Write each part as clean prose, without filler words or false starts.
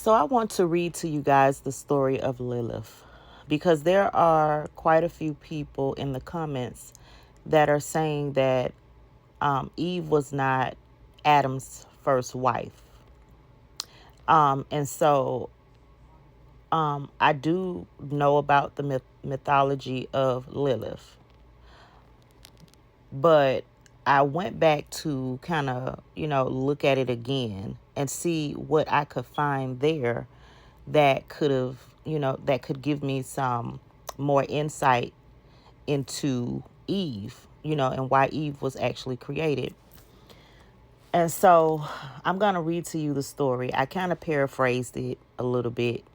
So I want to read to you guys the story of Lilith because there are quite a few people in the comments that are saying that Eve was not Adam's first wife. And so I do know about the mythology of Lilith, but I went back to kind of, look at it again and see what I could find there that that could give me some more insight into Eve, and why Eve was actually created. And so I'm going to read to you the story. I kind of paraphrased it a little bit,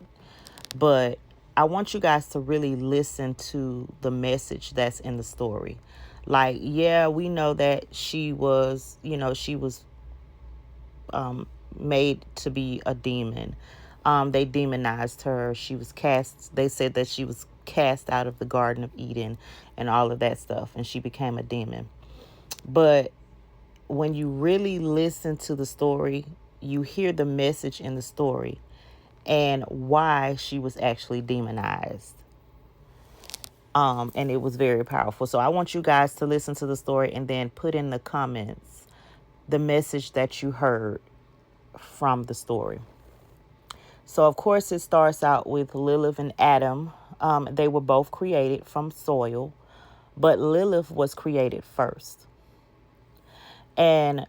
but I want you guys to really listen to the message that's in the story. Like, yeah, we know that she was, made to be a demon. They demonized her. She was cast. They said that she was cast out of the Garden of Eden and all of that stuff, and she became a demon. But when you really listen to the story, you hear the message in the story and why she was actually demonized. And it was very powerful. So I want you guys to listen to the story and then put in the comments the message that you heard from the story. So, of course, it starts out with Lilith and Adam. They were both created from soil, but Lilith was created first. And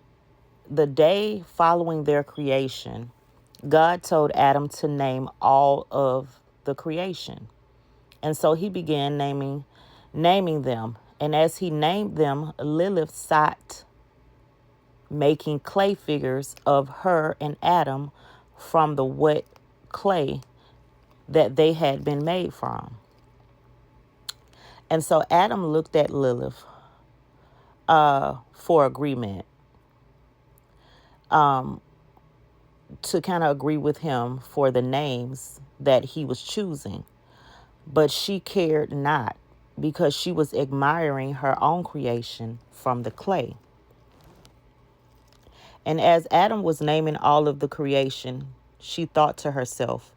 the day following their creation, God told Adam to name all of the creation. And so he began naming them. And as he named them, Lilith sat making clay figures of her and Adam from the wet clay that they had been made from. And so Adam looked at Lilith for agreement, to kind of agree with him for the names that he was choosing. But she cared not because she was admiring her own creation from the clay. And as Adam was naming all of the creation, she thought to herself,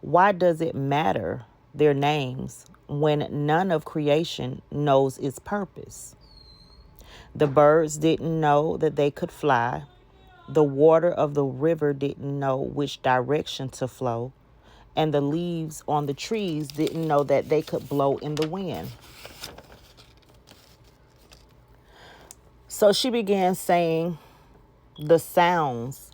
why does it matter their names when none of creation knows its purpose? The birds didn't know that they could fly. The water of the river didn't know which direction to flow. And the leaves on the trees didn't know that they could blow in the wind. So she began saying the sounds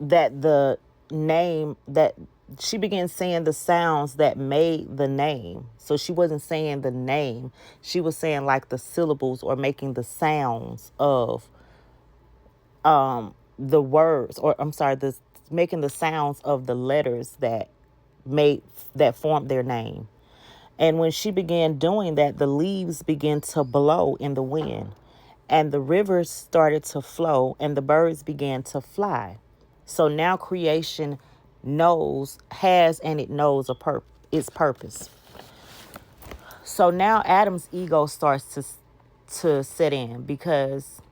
that the name that she began saying the sounds that made the name. So she wasn't saying the name. She was saying like the syllables or making the sounds of the words, or I'm sorry, making the sounds of the letters that formed their name. And when she began doing that, the leaves began to blow in the wind, and the rivers started to flow, and the birds began to fly. So now creation knows its purpose. So now Adam's ego starts to set in, because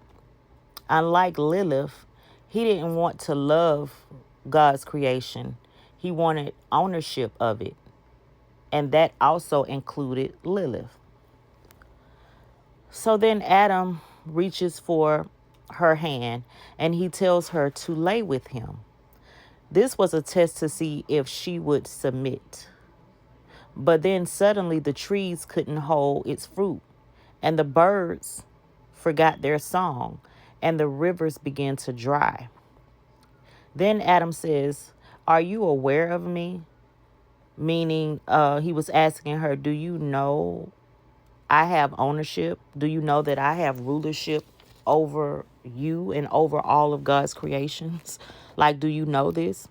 unlike Lilith, he didn't want to love God's creation. He wanted ownership of it. And that also included Lilith. So then Adam reaches for her hand and he tells her to lay with him. This was a test to see if she would submit. But then suddenly the trees couldn't hold its fruit, and the birds forgot their song, and the rivers began to dry. Then Adam says, are you aware of me? Meaning, he was asking her, do you know I have ownership? Do you know that I have rulership over you and over all of God's creations? Like, do you know this?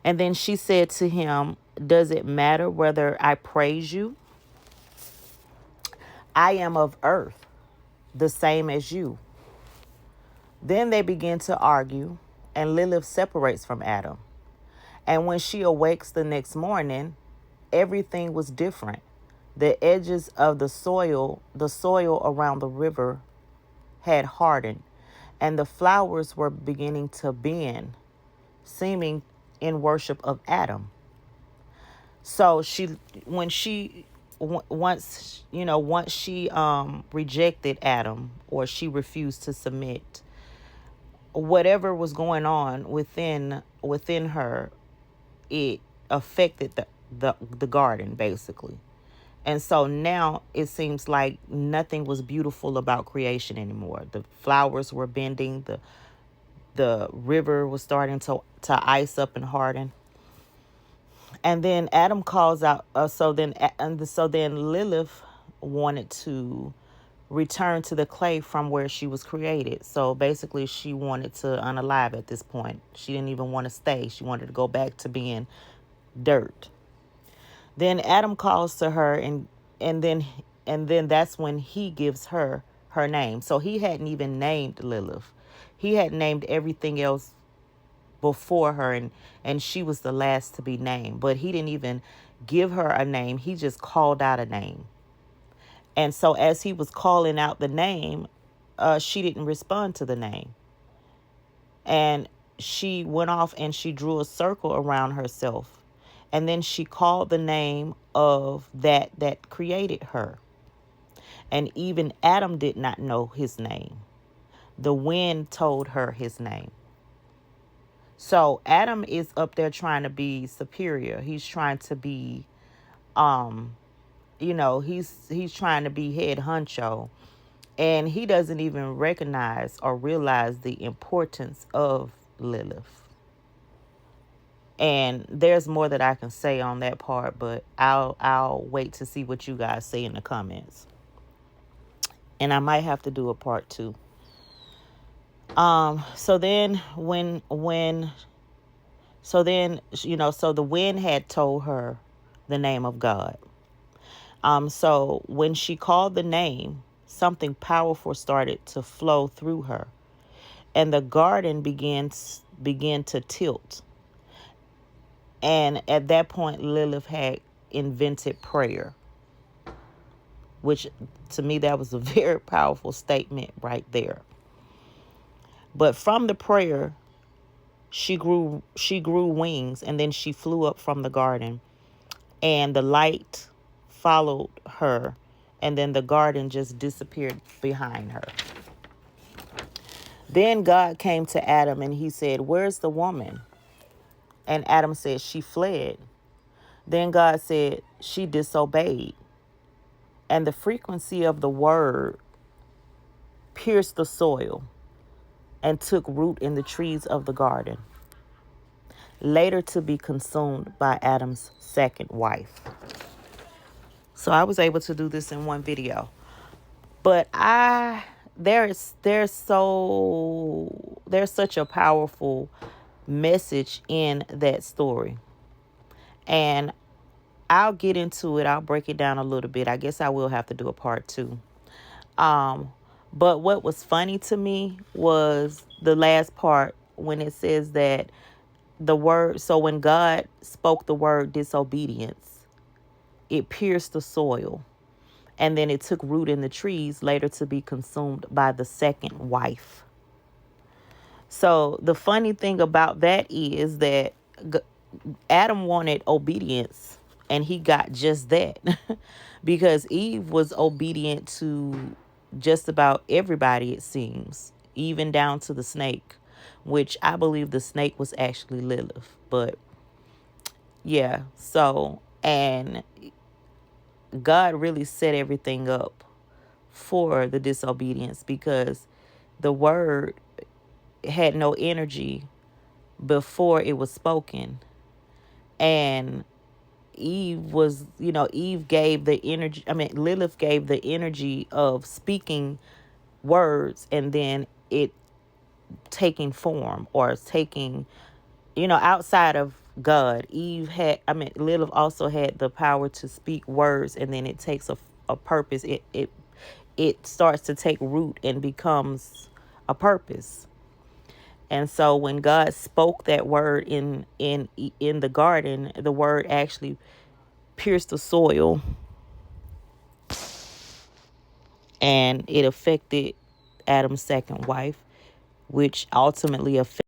And then she said to him, does it matter whether I praise you? I am of earth, the same as you. Then they begin to argue, and Lilith separates from Adam. And when she awakes the next morning, everything was different. The edges of the soil around the river had hardened, and the flowers were beginning to bend. seeming in worship of Adam. So when she, once she rejected Adam, or she refused to submit, whatever was going on within her, it affected the garden basically. And so now it seems like nothing was beautiful about creation anymore. The flowers were bending, the river was starting to ice up and harden. And then Adam calls out. So then Lilith wanted to return to the clay from where she was created. So basically, she wanted to unalive at this point. She didn't even want to stay. She wanted to go back to being dirt. Then Adam calls to her, and then that's when he gives her name. So he hadn't even named Lilith. He had named everything else before her, and she was the last to be named. But he didn't even give her a name. He just called out a name. And so as he was calling out the name, she didn't respond to the name. And she went off and she drew a circle around herself. And then she called the name of that created her. And even Adam did not know his name. The wind told her his name. So Adam is up there trying to be superior. He's trying to be, he's trying to be head honcho. And he doesn't even recognize or realize the importance of Lilith. And there's more that I can say on that part, but I'll wait to see what you guys say in the comments. And I might have to do a part 2. So then so the wind had told her the name of God. So when she called the name, something powerful started to flow through her, and the garden began to tilt. And at that point, Lilith had invented prayer, which to me, that was a very powerful statement right there. But from the prayer, she grew wings, and then she flew up from the garden, and the light followed her, and then the garden just disappeared behind her. Then God came to Adam and he said, "Where's the woman?" And Adam said, "She fled." Then God said, "She disobeyed." And the frequency of the word pierced the soil and took root in the trees of the garden, later to be consumed by Adam's second wife. So I was able to do this in one video. But there's such a powerful message in that story. And I'll get into it. I'll break it down a little bit. I guess I will have to do a part 2. But what was funny to me was the last part when it says that the word, so when God spoke the word disobedience, it pierced the soil, and then it took root in the trees, later to be consumed by the second wife. So the funny thing about that is that Adam wanted obedience, and he got just that because Eve was obedient to just about everybody, it seems, even down to the snake, which I believe the snake was actually Lilith. But yeah, so, and God really set everything up for the disobedience, because the word had no energy before it was spoken. And Eve gave the energy. Lilith gave the energy of speaking words, and then it taking form, or taking, outside of God. Lilith also had the power to speak words, and then it takes a purpose. It starts to take root and becomes a purpose. And so when God spoke that word in the garden, the word actually pierced the soil, and it affected Adam's second wife, which ultimately affected